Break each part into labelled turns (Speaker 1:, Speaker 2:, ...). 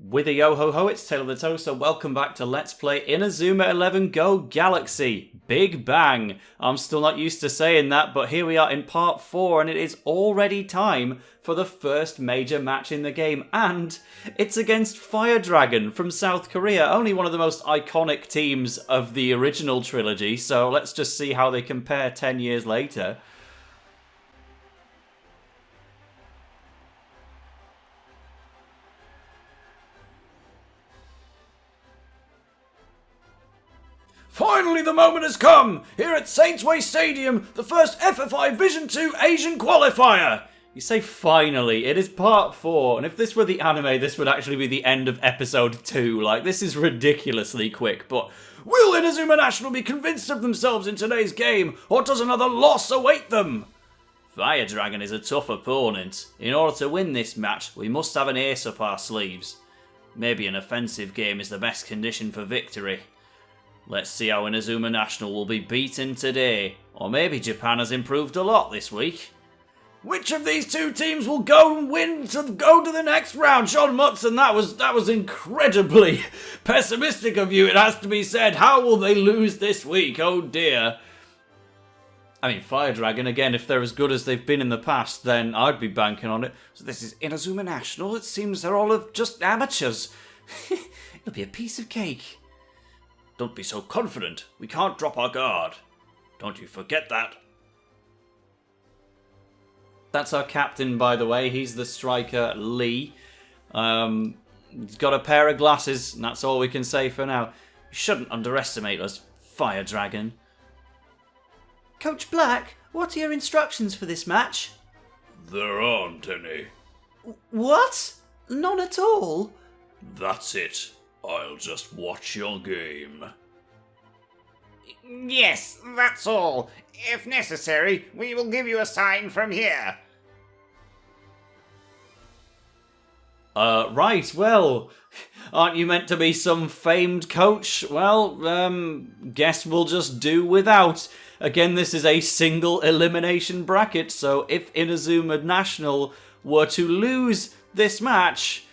Speaker 1: With a yo-ho-ho, it's TaleOfTheToaster. Welcome back to Let's Play Inazuma 11 Go Galaxy. Big Bang. I'm still not used to saying that, but here we are in part 4, and it is already time for the first major match in the game. And it's against Fire Dragon from South Korea, only one of the most iconic teams of the original trilogy, so let's just see how they compare 10 years later. Finally, the moment has come! Here at Sainsway Stadium, the first FFI V2 Asian qualifier! You say finally, it is part 4, and if this were the anime, this would actually be the end of episode 2. Like, this is ridiculously quick, but will Inazuma National be convinced of themselves in today's game, or does another loss await them? Fire Dragon is a tough opponent. In order to win this match, we must have an ace up our sleeves. Maybe an offensive game is the best condition for victory. Let's see how Inazuma National will be beaten today. Or maybe Japan has improved a lot this week. Which of these two teams will go and win to go to the next round? Sean Mutson, that was incredibly pessimistic of you, it has to be said. How will they lose this week? Oh dear. I mean, Fire Dragon, again, if they're as good as they've been in the past, then I'd be banking on it. So this is Inazuma National. It seems they're all just amateurs. It'll be a piece of cake. Don't be so confident. We can't drop our guard. Don't you forget that. That's our captain, by the way. He's the striker, Lee. He's got a pair of glasses, and that's all we can say for now. You shouldn't underestimate us, Fire Dragon. Coach Black, what are your instructions for this match?
Speaker 2: There aren't any.
Speaker 1: What? None at all?
Speaker 2: That's it. I'll just watch your game.
Speaker 3: Yes, that's all. If necessary, we will give you a sign from here.
Speaker 1: Right, well, aren't you meant to be some famed coach? Well, guess we'll just do without. Again, this is a single elimination bracket, so if Inazuma National were to lose this match,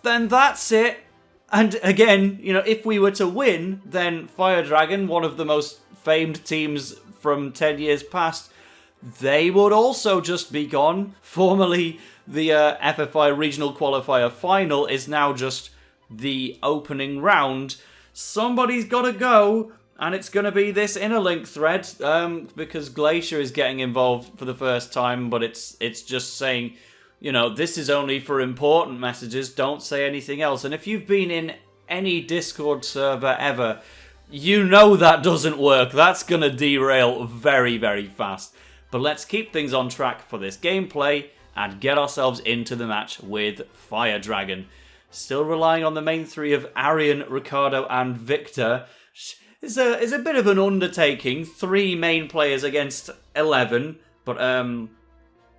Speaker 1: then that's it. And again, you know, if we were to win, then Fire Dragon, one of the most famed teams from 10 years past, they would also just be gone. Formerly, the FFI Regional Qualifier Final is now just the opening round. Somebody's got to go, and it's going to be this interlink thread, because Glacier is getting involved for the first time, but it's just saying, you know, this is only for important messages, don't say anything else. And if you've been in any Discord server ever, you know that doesn't work. That's going to derail very, very fast. But let's keep things on track for this gameplay and get ourselves into the match with Fire Dragon. Still relying on the main three of Arion, Riccardo and Victor. It's a bit of an undertaking. 3 main players against 11, but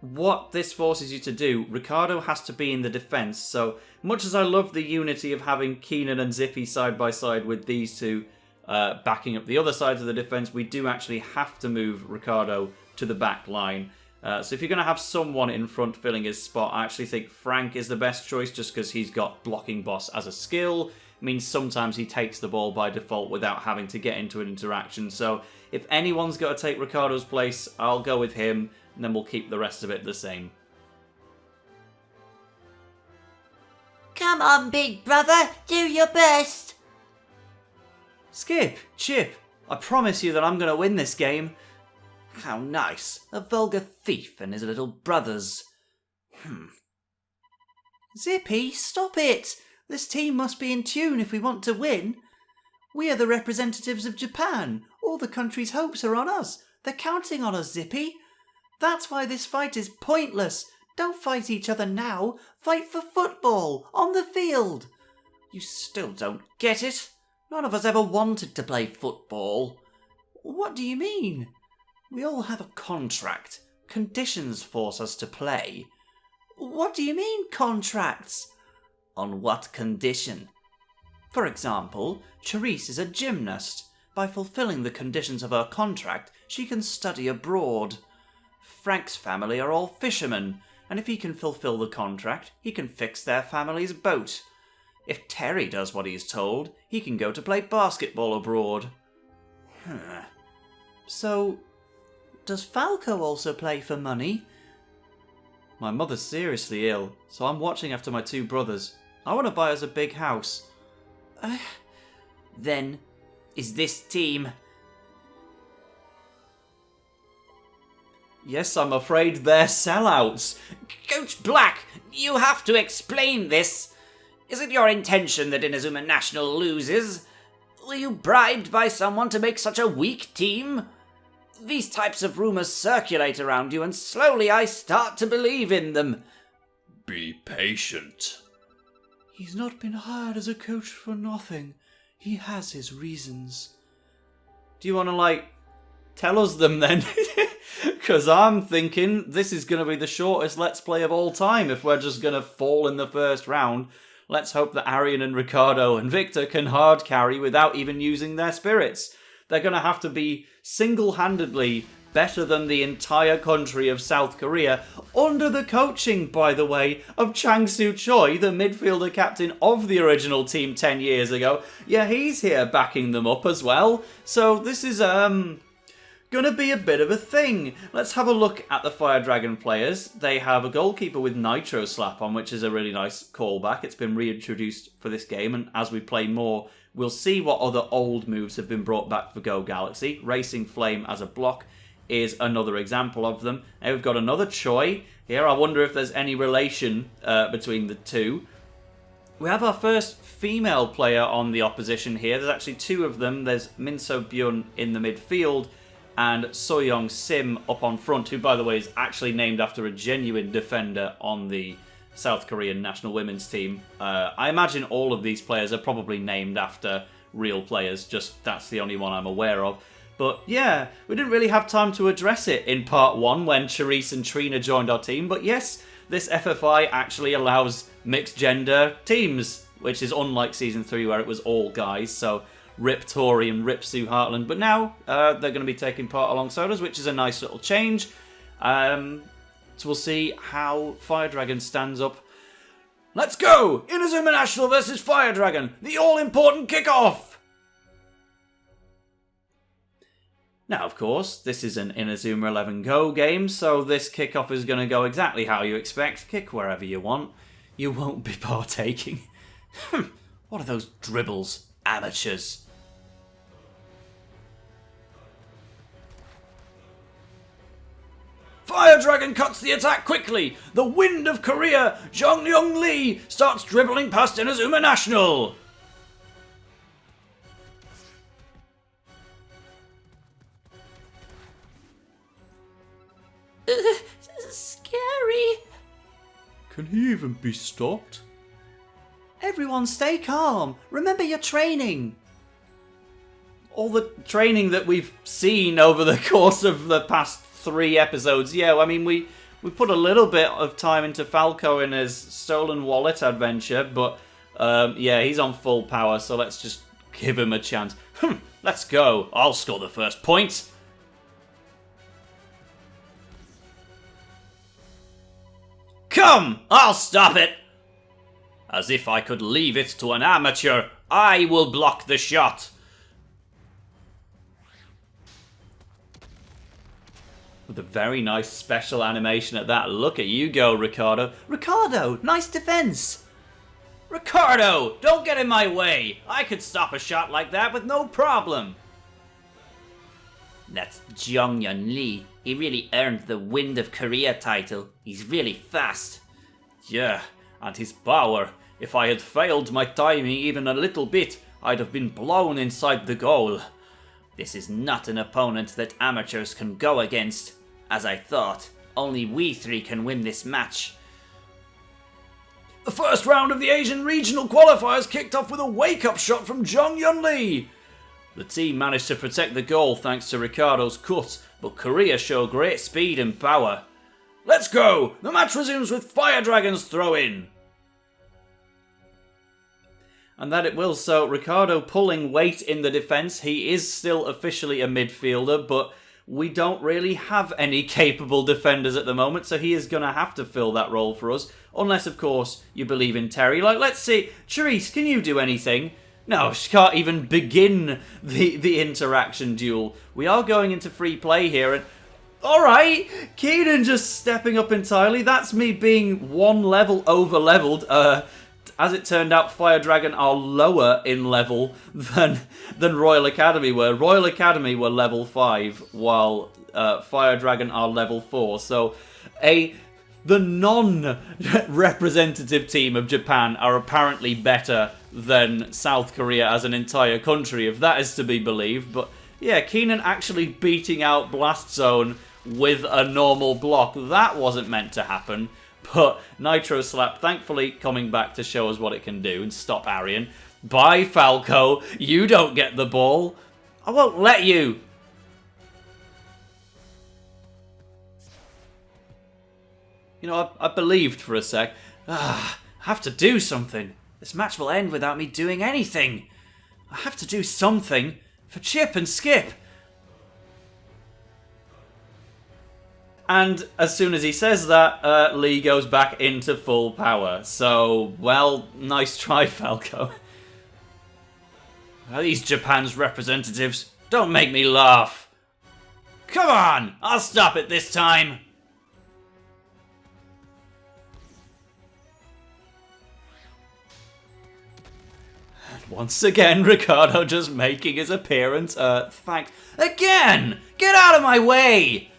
Speaker 1: what this forces you to do, Riccardo has to be in the defense. So much as I love the unity of having Keenan and Zippy side by side with these two backing up the other sides of the defense, we do actually have to move Riccardo to the back line. So if you're going to have someone in front filling his spot, I actually think Frank is the best choice just because he's got blocking boss as a skill. It means sometimes he takes the ball by default without having to get into an interaction. So if anyone's got to take Riccardo's place, I'll go with him. And then we'll keep the rest of it the same.
Speaker 4: Come on, big brother, do your best.
Speaker 1: Skip, Chip, I promise you that I'm going to win this game. How nice. A vulgar thief and his little brothers. Zippy, stop it. This team must be in tune if we want to win. We are the representatives of Japan. All the country's hopes are on us. They're counting on us, Zippy. That's why this fight is pointless. Don't fight each other now. Fight for football, on the field. You still don't get it? None of us ever wanted to play football. What do you mean? We all have a contract. Conditions force us to play. What do you mean, contracts? On what condition? For example, Charisse is a gymnast. By fulfilling the conditions of her contract, she can study abroad. Frank's family are all fishermen, and if he can fulfill the contract, he can fix their family's boat. If Terry does what he's told, he can go to play basketball abroad. So, does Falco also play for money? My mother's seriously ill, so I'm watching after my two brothers. I want to buy us a big house.
Speaker 5: Then, is this team...
Speaker 1: Yes, I'm afraid they're sellouts.
Speaker 5: Coach Black, you have to explain this. Is it your intention that Inazuma National loses? Were you bribed by someone to make such a weak team? These types of rumors circulate around you, and slowly I start to believe in them.
Speaker 2: Be patient.
Speaker 1: He's not been hired as a coach for nothing. He has his reasons. Do you want to, tell us them then? Because I'm thinking this is going to be the shortest Let's Play of all time if we're just going to fall in the first round. Let's hope that Arion and Riccardo and Victor can hard carry without even using their spirits. They're going to have to be single-handedly better than the entire country of South Korea, under the coaching, by the way, of Changsu Choi, the midfielder captain of the original team 10 years ago. Yeah, he's here backing them up as well. So this is, gonna be a bit of a thing. Let's have a look at the Fire Dragon players. They have a goalkeeper with Nitro Slap on, which is a really nice callback. It's been reintroduced for this game, and as we play more, we'll see what other old moves have been brought back for Go Galaxy. Racing Flame as a block is another example of them. Now we've got another Choi here. I wonder if there's any relation between the two. We have our first female player on the opposition here. There's actually two of them. There's Minso Byun in the midfield, and Soyoung Sim up on front, who, by the way, is actually named after a genuine defender on the South Korean national women's team. I imagine all of these players are probably named after real players, just that's the only one I'm aware of. But yeah, we didn't really have time to address it in part 1 when Charisse and Trina joined our team, but yes, this FFI actually allows mixed gender teams, which is unlike Season 3 where it was all guys, so Rip Tori and Rip Sue Hartland, but now they're going to be taking part alongside us, which is a nice little change. So we'll see how Fire Dragon stands up. Let's go! Inazuma National versus Fire Dragon, the all-important kickoff! Now, of course, this is an Inazuma 11 Go game, so this kickoff is going to go exactly how you expect. Kick wherever you want. You won't be partaking. What are those dribbles? Amateurs. Fire Dragon cuts the attack quickly. The Wind of Korea, Jun-Yeong Lee, starts dribbling past Inazuma National.
Speaker 4: Scary.
Speaker 1: Can he even be stopped? Everyone stay calm. Remember your training. All the training that we've seen over the course of the past 3 episodes. Yeah, I mean, we put a little bit of time into Falco in his stolen wallet adventure, but yeah, he's on full power, so let's just give him a chance. Let's go. I'll score the first point. Come, I'll stop it. As if I could leave it to an amateur. I will block the shot. With a very nice special animation at that. Look at you go, Riccardo. Riccardo, nice defense. Riccardo, don't get in my way. I could stop a shot like that with no problem.
Speaker 5: That's Jun-Yeong Lee. He really earned the Wind of Korea title. He's really fast.
Speaker 1: Yeah, and his power. If I had failed my timing even a little bit, I'd have been blown inside the goal.
Speaker 5: This is not an opponent that amateurs can go against. As I thought, only we 3 can win this match.
Speaker 1: The first round of the Asian Regional Qualifiers kicked off with a wake-up shot from Jun-Yeong Lee. The team managed to protect the goal thanks to Riccardo's cut, but Korea show great speed and power. Let's go! The match resumes with Fire Dragon's throw-in. And that it will, so Riccardo pulling weight in the defence. He is still officially a midfielder, but we don't really have any capable defenders at the moment, so he is going to have to fill that role for us. Unless, of course, you believe in Terry. Like, let's see. Charisse, can you do anything? No, she can't even begin the interaction duel. We are going into free play here, and alright, Keenan just stepping up entirely. That's me being one level over-leveled. As it turned out, Fire Dragon are lower in level than Royal Academy were. Royal Academy were level 5, while Fire Dragon are level 4. So, the non-representative team of Japan are apparently better than South Korea as an entire country, if that is to be believed. But yeah, Keenan actually beating out Blast Zone with a normal block. That wasn't meant to happen. But Nitro Slap, thankfully, coming back to show us what it can do and stop Arion. Bye, Falco. You don't get the ball. I won't let you. You know, I believed for a sec. I have to do something. This match will end without me doing anything. I have to do something for Chip and Skip. And as soon as he says that, Lee goes back into full power. So, well, nice try, Falco. These Japan's representatives, don't make me laugh. Come on, I'll stop it this time. And once again, Riccardo just making his appearance. Thanks. Again! Get out of my way!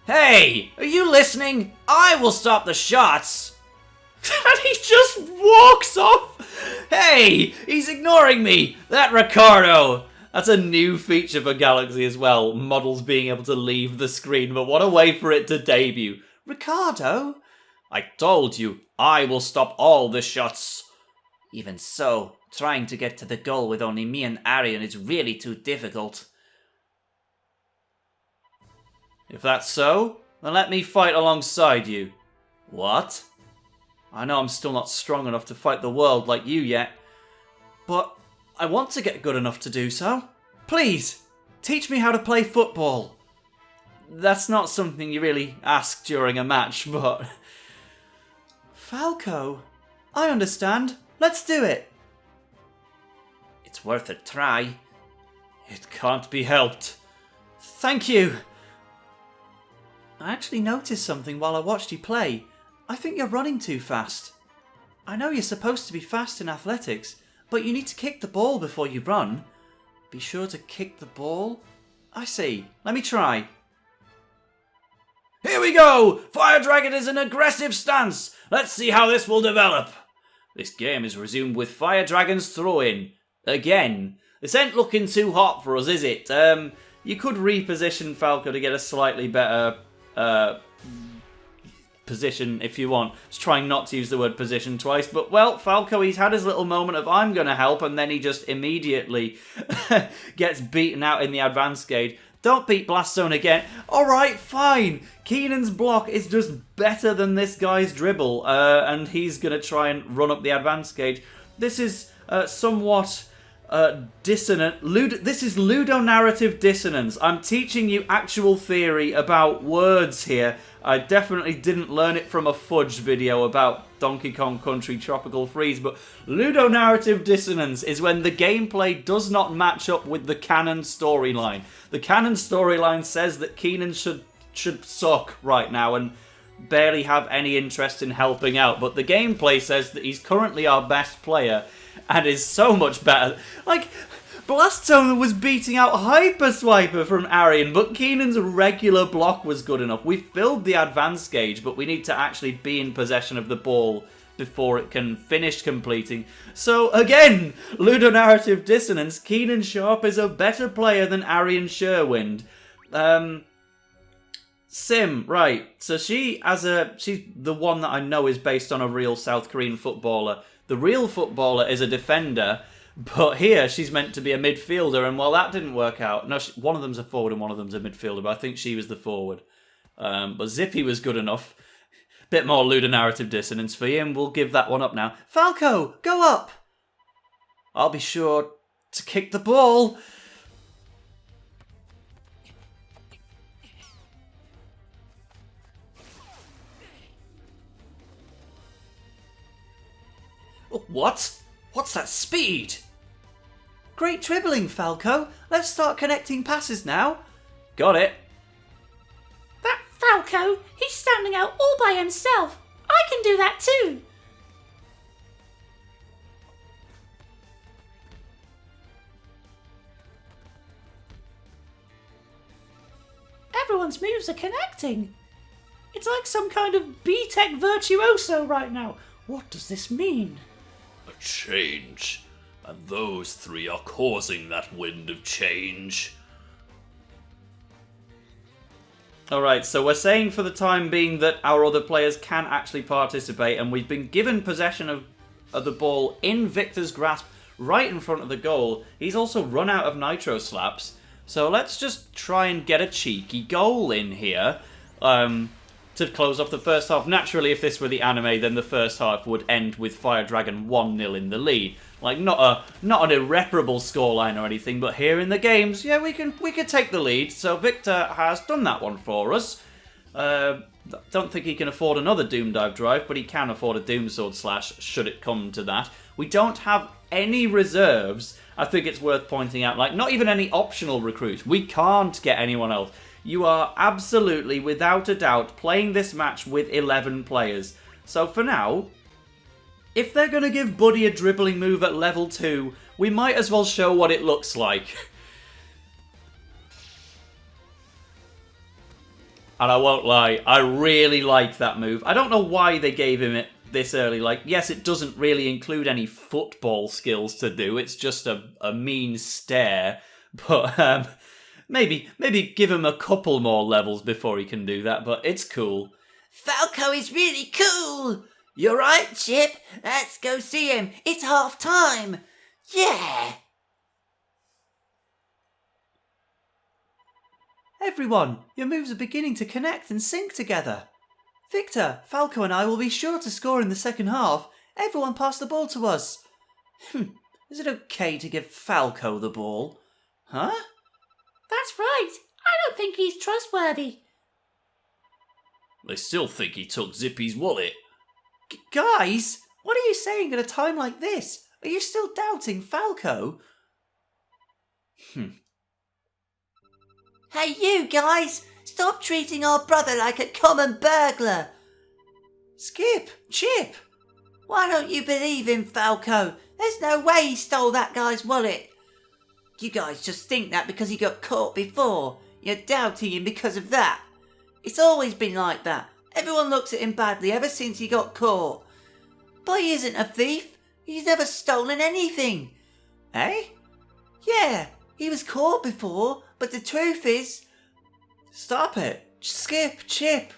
Speaker 1: Hey, are you listening? I will stop the shots. And he just walks off. Hey, he's ignoring me. That Riccardo. That's a new feature for Galaxy as well. Models being able to leave the screen, but what a way for it to debut. Riccardo? I told you, I will stop all the shots. Even so, trying to get to the goal with only me and Arion is really too difficult. If that's so, then let me fight alongside you. What? I know I'm still not strong enough to fight the world like you yet, but I want to get good enough to do so. Please, teach me how to play football. That's not something you really ask during a match, but... Falco, I understand. Let's do it. It's worth a try. It can't be helped. Thank you. I actually noticed something while I watched you play. I think you're running too fast. I know you're supposed to be fast in athletics, but you need to kick the ball before you run. Be sure to kick the ball. I see. Let me try. Here we go! Fire Dragon is an aggressive stance. Let's see how this will develop. This game is resumed with Fire Dragon's throw-in. Again. This ain't looking too hot for us, is it? You could reposition Falco to get a slightly better... position if you want. Just trying not to use the word position twice, but well, Falco, he's had his little moment of I'm gonna help, and then he just immediately gets beaten out in the advanced gauge. Don't beat Blast Zone again. Alright, fine. Keenan's block is just better than this guy's dribble, and he's gonna try and run up the advanced gauge. This is somewhat dissonant. This is ludonarrative dissonance. I'm teaching you actual theory about words here. I definitely didn't learn it from a Fudge video about Donkey Kong Country Tropical Freeze, but ludonarrative dissonance is when the gameplay does not match up with the canon storyline. The canon storyline says that Keenan should suck right now and barely have any interest in helping out, but the gameplay says that he's currently our best player and is so much better. Like, Blast Zone was beating out Hyper Swiper from Arion, but Keenan's regular block was good enough. We filled the advanced gauge, but we need to actually be in possession of the ball before it can finish completing. So, again, ludonarrative dissonance. Keenan Sharp is a better player than Arion Sherwind. Sim, right. So she's the one that I know is based on a real South Korean footballer. The real footballer is a defender, but here she's meant to be a midfielder, and well, that didn't work out. No, one of them's a forward and one of them's a midfielder, but I think she was the forward. But Zippy was good enough. Bit more ludonarrative dissonance for you, and we'll give that one up now. Falco, go up! I'll be sure to kick the ball.
Speaker 5: What? What's that speed?
Speaker 1: Great dribbling, Falco. Let's start connecting passes now. Got it.
Speaker 6: That Falco, he's standing out all by himself. I can do that too. Everyone's moves are connecting. It's like some kind of B-Tech virtuoso right now. What does this mean?
Speaker 2: A change. And those three are causing that wind of change.
Speaker 1: Alright, so we're saying for the time being that our other players can actually participate, and we've been given possession of the ball in Victor's grasp right in front of the goal. He's also run out of nitro slaps. So let's just try and get a cheeky goal in here to close off the first half. Naturally, if this were the anime, then the first half would end with Fire Dragon 1-0 in the lead. Like, not an irreparable scoreline or anything, but here in the games, yeah, we could take the lead. So Victor has done that one for us. Don't think he can afford another Doom Dive Drive, but he can afford a Doom Sword Slash should it come to that. We don't have any reserves. I think it's worth pointing out, like, not even any optional recruits. We can't get anyone else. You are absolutely, without a doubt, playing this match with 11 players. So for now, if they're going to give Buddy a dribbling move at level 2, we might as well show what it looks like. And I won't lie, I really like that move. I don't know why they gave him it this early. Like, yes, it doesn't really include any football skills to do. It's just a mean stare. But maybe give him a couple more levels before he can do that. But it's cool.
Speaker 4: Falco is really cool. You're right, Chip. Let's go see him. It's half time. Yeah.
Speaker 1: Everyone, your moves are beginning to connect and sync together. Victor, Falco and I will be sure to score in the second half. Everyone pass the ball to us. Is it okay to give Falco the ball? Huh?
Speaker 6: That's right. I don't think he's trustworthy.
Speaker 2: They still think he took Zippy's wallet.
Speaker 1: Guys, what are you saying at a time like this? Are you still doubting Falco?
Speaker 4: Hey, you guys. Stop treating our brother like a common burglar.
Speaker 1: Skip, Chip.
Speaker 4: Why don't you believe him, Falco? There's no way he stole that guy's wallet. You guys just think that because he got caught before. You're doubting him because of that. It's always been like that. Everyone looks at him badly ever since he got caught. But he isn't a thief. He's never stolen anything.
Speaker 1: Eh?
Speaker 4: Yeah, he was caught before, but the truth is...
Speaker 1: Stop it. Skip, Chip.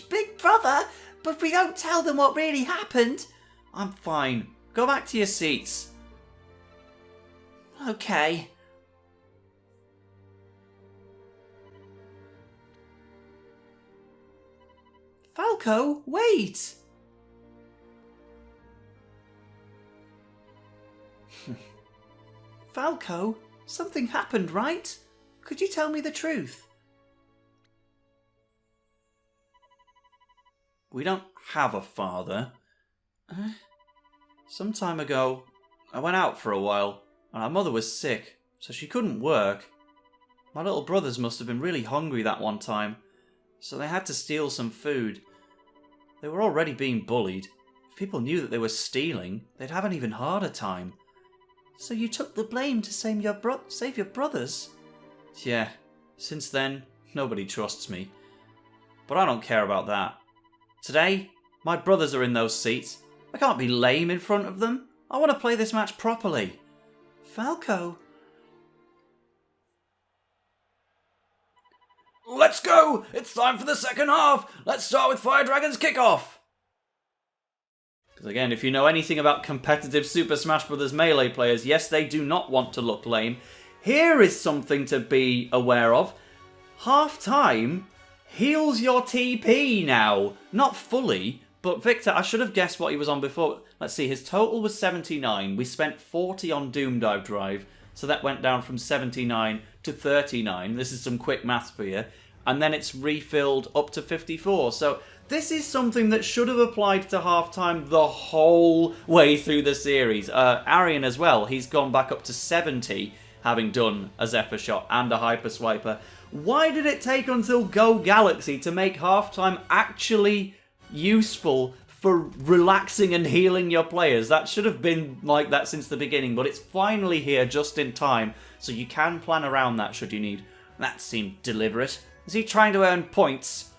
Speaker 4: Big brother, but if we don't tell them what really happened...
Speaker 1: I'm fine. Go back to your seats.
Speaker 4: Okay.
Speaker 1: Falco, wait! Falco, something happened, right? Could you tell me the truth? We don't have a father. Some time ago, I went out for a while, and our mother was sick, so she couldn't work. My little brothers must have been really hungry that one time, so they had to steal some food. They were already being bullied. If people knew that they were stealing, they'd have an even harder time.
Speaker 4: So you took the blame to save your brothers?
Speaker 1: Yeah, since then, nobody trusts me. But I don't care about that. Today, my brothers are in those seats. I can't be lame in front of them. I want to play this match properly.
Speaker 4: Falco.
Speaker 2: Let's go! It's time for the second half! Let's start with Fire Dragon's kickoff!
Speaker 1: Because again, if you know anything about competitive Super Smash Bros. Melee players, yes, they do not want to look lame. Here is something to be aware of. Half time heals your TP now. Not fully, but Victor, I should have guessed what he was on before. Let's see, his total was 79. We spent 40 on Doom Dive Drive, so that went down from 79 to 39. This is some quick maths for you. and then it's refilled up to 54. So this is something that should have applied to halftime the whole way through the series. Arion as well, he's gone back up to 70, having done a Zephyr Shot and a Hyper Swiper. Why did it take until Go Galaxy to make halftime actually useful for relaxing and healing your players? That should have been like that since the beginning, but it's finally here just in time, so you can plan around that should you need. That seemed deliberate. Is he trying to earn points?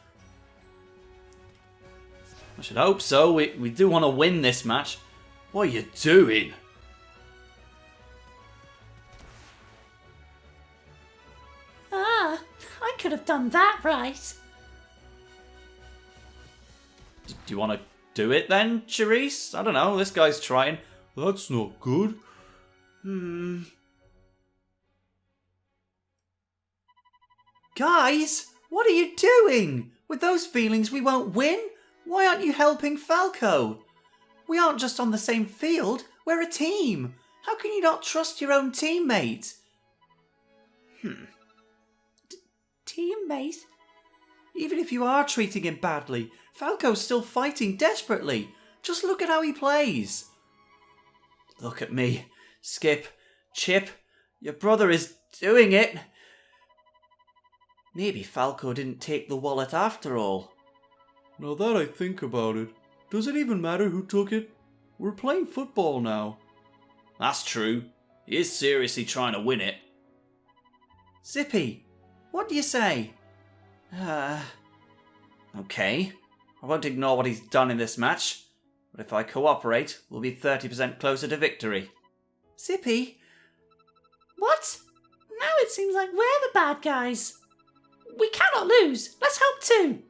Speaker 1: I should hope so. We do want to win this match.
Speaker 2: What are you doing?
Speaker 6: Ah, I could have done that right.
Speaker 1: Do you want to do it then, Charisse? I don't know, this guy's trying.
Speaker 2: That's not good.
Speaker 4: Guys, what are you doing? With those feelings we won't win? Why aren't you helping Falco? We aren't just on the same field, we're a team. How can you not trust your own teammate?
Speaker 6: Teammate?
Speaker 4: Even if you are treating him badly, Falco's still fighting desperately. Just look at how he plays.
Speaker 1: Look at me. Skip. Chip. Your brother is doing it. Maybe Falco didn't take the wallet after all.
Speaker 2: Now that I think about it, does it even matter who took it? We're playing football now.
Speaker 1: That's true. He is seriously trying to win it.
Speaker 4: Zippy, what do you say?
Speaker 1: Okay. I won't ignore what he's done in this match. But if I cooperate, we'll be 30% closer to victory.
Speaker 4: Zippy?
Speaker 6: What? Now it seems like we're the bad guys. We cannot lose. Let's help too.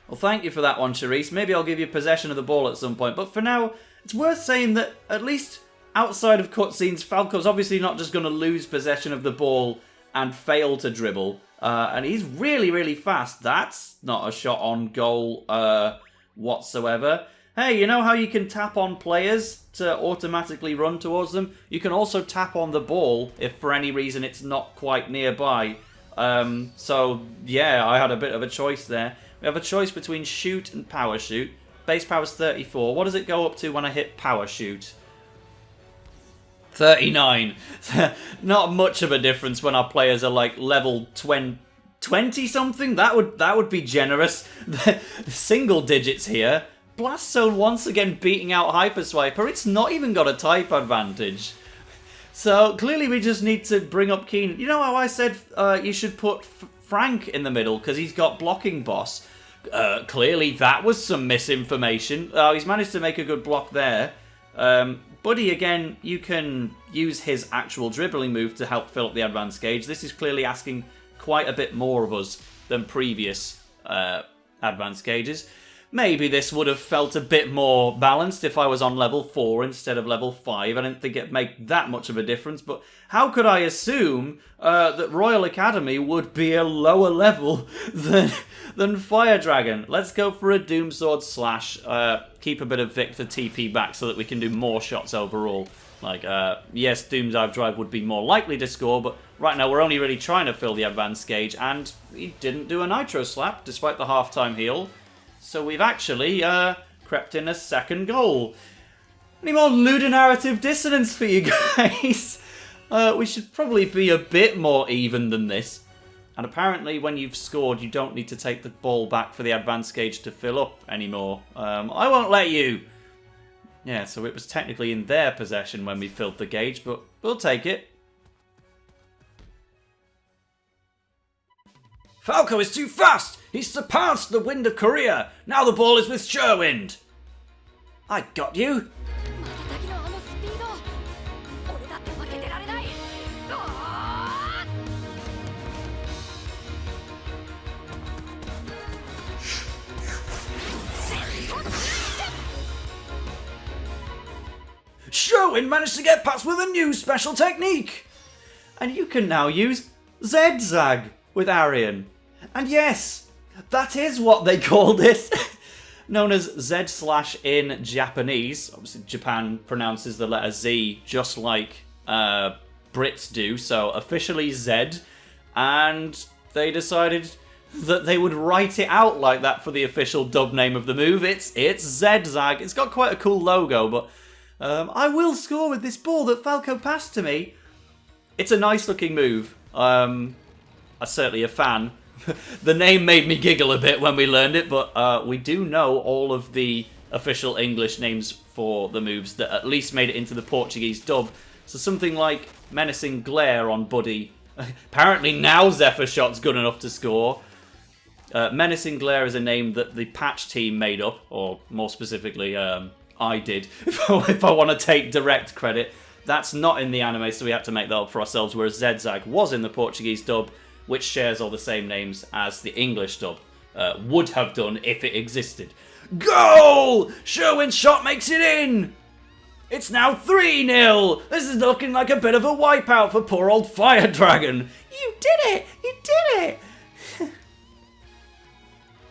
Speaker 1: Well, thank you for that one, Charisse. Maybe I'll give you possession of the ball at some point. But for now, it's worth saying that at least outside of cutscenes, Falco's obviously not just going to lose possession of the ball and fail to dribble. And he's really, really fast. That's not a shot on goal whatsoever. Hey, you know how you can tap on players to automatically run towards them? You can also tap on the ball if for any reason it's not quite nearby. So, yeah, I had a bit of a choice there. We have a choice between shoot and power shoot. Base power's 34. What does it go up to when I hit power shoot? 39. Not much of a difference when our players are like level 20 something. That would be generous. Single digits here. Blast Zone once again beating out Hyper Swiper. It's not even got a type advantage. So clearly we just need to bring up Keen. You know how I said you should put Frank in the middle because he's got blocking boss? Clearly that was some misinformation. He's managed to make a good block there. Buddy, again, you can use his actual dribbling move to help fill up the advanced gauge. This is clearly asking quite a bit more of us than previous advanced gauges. Maybe this would have felt a bit more balanced if I was on level 4 instead of level 5. I didn't think it'd make that much of a difference, but how could I assume that Royal Academy would be a lower level than Fire Dragon? Let's go for a Doom Sword slash. Keep a bit of Vic to TP back so that we can do more shots overall. Like, yes, Doom Dive Drive would be more likely to score, but right now we're only really trying to fill the advanced gauge, and he didn't do a Nitro Slap despite the halftime heal. So we've actually crept in a second goal. Any more ludonarrative dissonance for you guys? We should probably be a bit more even than this. And apparently when you've scored, you don't need to take the ball back for the advanced gauge to fill up anymore. I won't let you. Yeah, so it was technically in their possession when we filled the gauge, but we'll take it.
Speaker 5: Falco is too fast! He's surpassed the Wind of Korea! Now the ball is with Sherwind! I got you! Sherwind managed to get past with a new special technique!
Speaker 1: And you can now use Z-Zag with Arion. And yes, that is what they called it. Known as Z/ in Japanese. Obviously, Japan pronounces the letter Z just like Brits do, so officially Z, and they decided that they would write it out like that for the official dub name of the move. It's Z-Zag. It's got quite a cool logo, but I will score with this ball that Falco passed to me. It's a nice looking move. I'm certainly a fan. The name made me giggle a bit when we learned it, but we do know all of the official English names for the moves that at least made it into the Portuguese dub. So something like Menacing Glare on Buddy. Apparently now Zephyr Shot's good enough to score. Menacing Glare is a name that the patch team made up, or more specifically, I did, if I want to take direct credit. That's not in the anime, so we had to make that up for ourselves, whereas Zag was in the Portuguese dub, which shares all the same names as the English dub would have done if it existed. Goal! Sherwin's shot makes it in! It's now 3-0! This is looking like a bit of a wipeout for poor old Fire Dragon.
Speaker 6: You did it! You did it!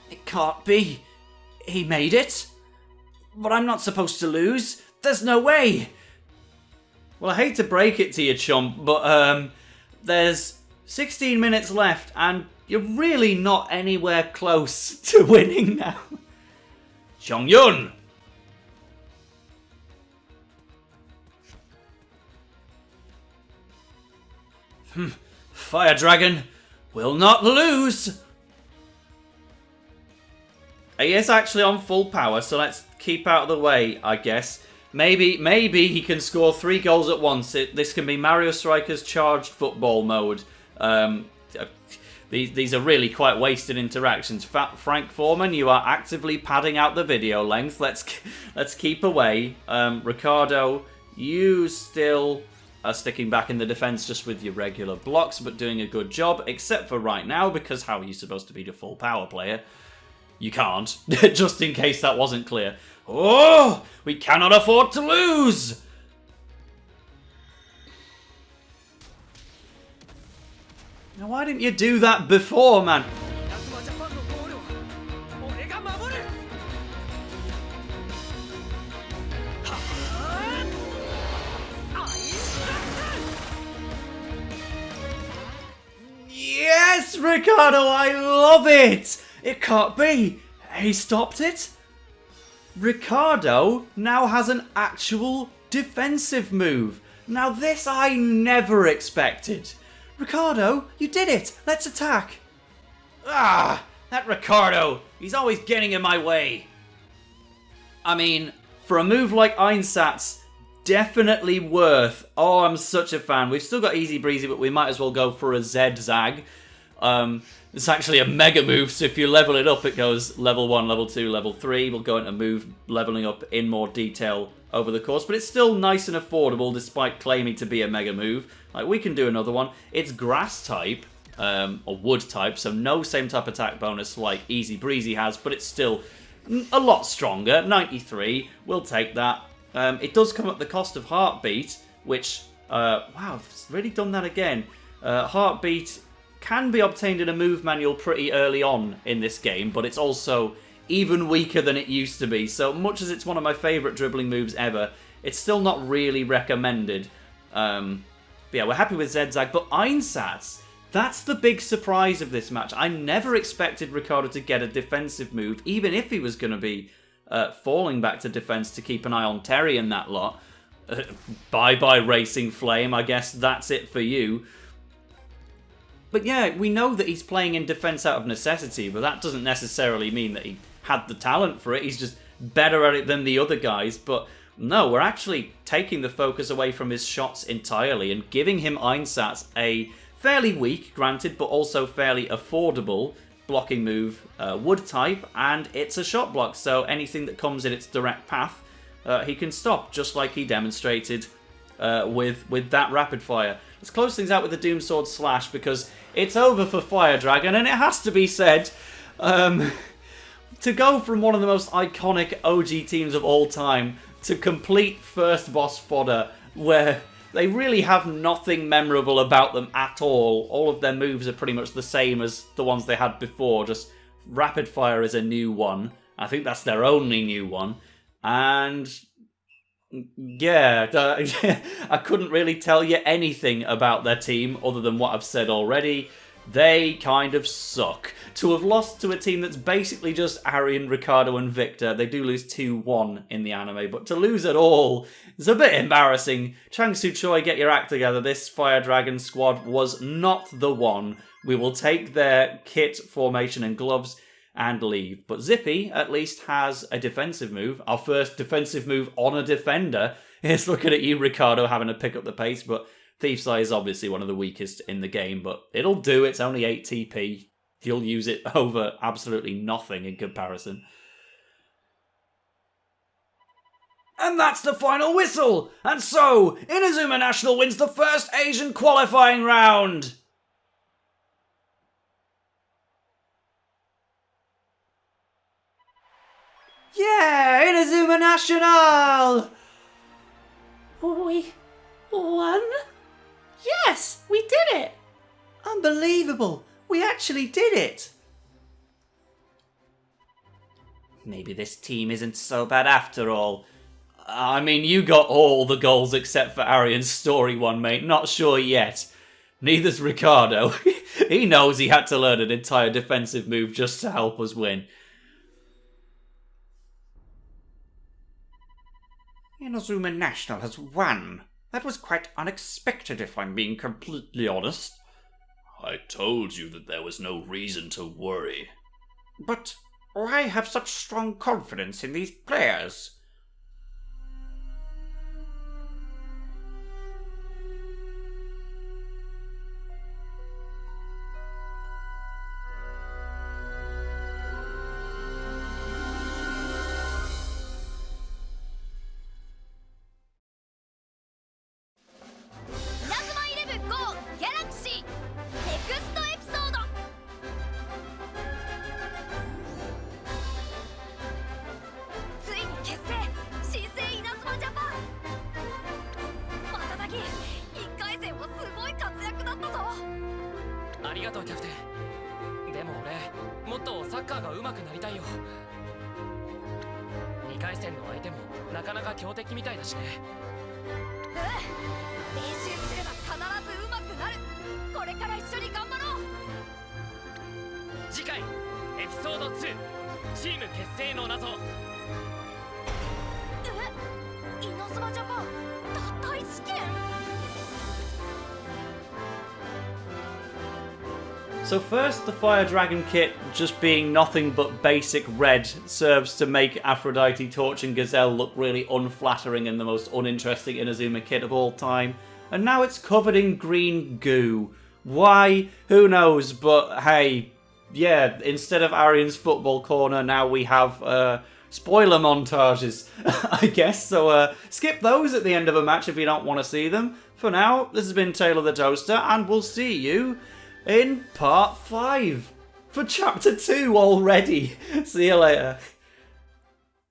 Speaker 5: It can't be. He made it? But I'm not supposed to lose. There's no way.
Speaker 1: Well, I hate to break it to you, chump, but there's 16 minutes left, and you're really not anywhere close to winning now.
Speaker 2: Jun-Yeong!
Speaker 1: Fire Dragon will not lose. He is actually on full power, so let's keep out of the way, I guess. Maybe he can score 3 goals at once. This can be Mario Striker's charged football mode. These are really quite wasted interactions. Frank Foreman, you are actively padding out the video length. Let's keep away. Riccardo, you still are sticking back in the defense just with your regular blocks, but doing a good job, except for right now, because how are you supposed to be the full power player? You can't, just in case that wasn't clear. Oh, we cannot afford to lose! Now, why didn't you do that before, man? Yes, Riccardo, I love it! It can't be. He stopped it? Riccardo now has an actual defensive move. Now this I never expected. Riccardo, you did it. Let's attack.
Speaker 5: Ah, that Riccardo. He's always getting in my way.
Speaker 1: I mean, for a move like Einsatz, definitely worth. Oh, I'm such a fan. We've still got Easy Breezy, but we might as well go for a Z-Zag. It's actually a mega move, so if you level it up, it goes level 1, level 2, level 3. We'll go into move leveling up in more detail over the course, but it's still nice and affordable despite claiming to be a mega move. Like, we can do another one. It's grass type, or wood type, so no same type attack bonus like Easy Breezy has, but it's still a lot stronger. 93, we'll take that. It does come at the cost of Heartbeat, which, wow, it's really done that again. Heartbeat can be obtained in a move manual pretty early on in this game, but it's also even weaker than it used to be. So much as it's one of my favourite dribbling moves ever, it's still not really recommended. But yeah, we're happy with Zag, but Einsatz, that's the big surprise of this match. I never expected Riccardo to get a defensive move, even if he was going to be falling back to defence to keep an eye on Terry and that lot. Bye-bye Racing Flame, I guess that's it for you. But yeah, we know that he's playing in defense out of necessity, but that doesn't necessarily mean that he had the talent for it. He's just better at it than the other guys. But no, we're actually taking the focus away from his shots entirely and giving him Einsatz, a fairly weak, granted, but also fairly affordable blocking move, wood type, and it's a shot block, so anything that comes in its direct path, he can stop, just like he demonstrated with that rapid fire. Let's close things out with the Doom Sword Slash, because it's over for Fire Dragon, and it has to be said, to go from one of the most iconic OG teams of all time to complete first boss fodder, where they really have nothing memorable about them at all. All of their moves are pretty much the same as the ones they had before, just rapid fire is a new one. I think that's their only new one. And Yeah, I couldn't really tell you anything about their team other than what I've said already. They kind of suck. To have lost to a team that's basically just Arion, Riccardo and Victor, they do lose 2-1 in the anime, but to lose at all is a bit embarrassing. Changsu Choi, get your act together. This Fire Dragon squad was not the one. We will take their kit, formation and gloves and leave. But Zippy at least has a defensive move. Our first defensive move on a defender. Here's looking at you, Riccardo, having to pick up the pace, but Thief's Eye is obviously one of the weakest in the game, but it'll do. It's only 8 TP. You'll use it over absolutely nothing in comparison.
Speaker 5: And that's the final whistle! And so, Inazuma National wins the first Asian qualifying round!
Speaker 1: Yeah, Inazuma National!
Speaker 6: We won? Yes, we did it!
Speaker 1: Unbelievable! We actually did it! Maybe this team isn't so bad after all. I mean, you got all the goals except for Arion's story one, mate. Not sure yet. Neither's Riccardo. He knows he had to learn an entire defensive move just to help us win.
Speaker 3: Inazuma National has won. That was quite unexpected, if I'm being completely honest.
Speaker 2: I told you that there was no reason to worry.
Speaker 3: But why have such strong confidence in these players?
Speaker 1: So first, the Fire Dragon kit, just being nothing but basic red, serves to make Aphrodite, Torch and Gazelle look really unflattering and the most uninteresting Inazuma kit of all time. And now it's covered in green goo. Why? Who knows? But hey, yeah, instead of Arion's football corner, now we have spoiler montages, I guess. So skip those at the end of a match if you don't want to see them. For now, this has been Tale of the Toaster, and we'll see you in part 5 for chapter 2 already. See you later.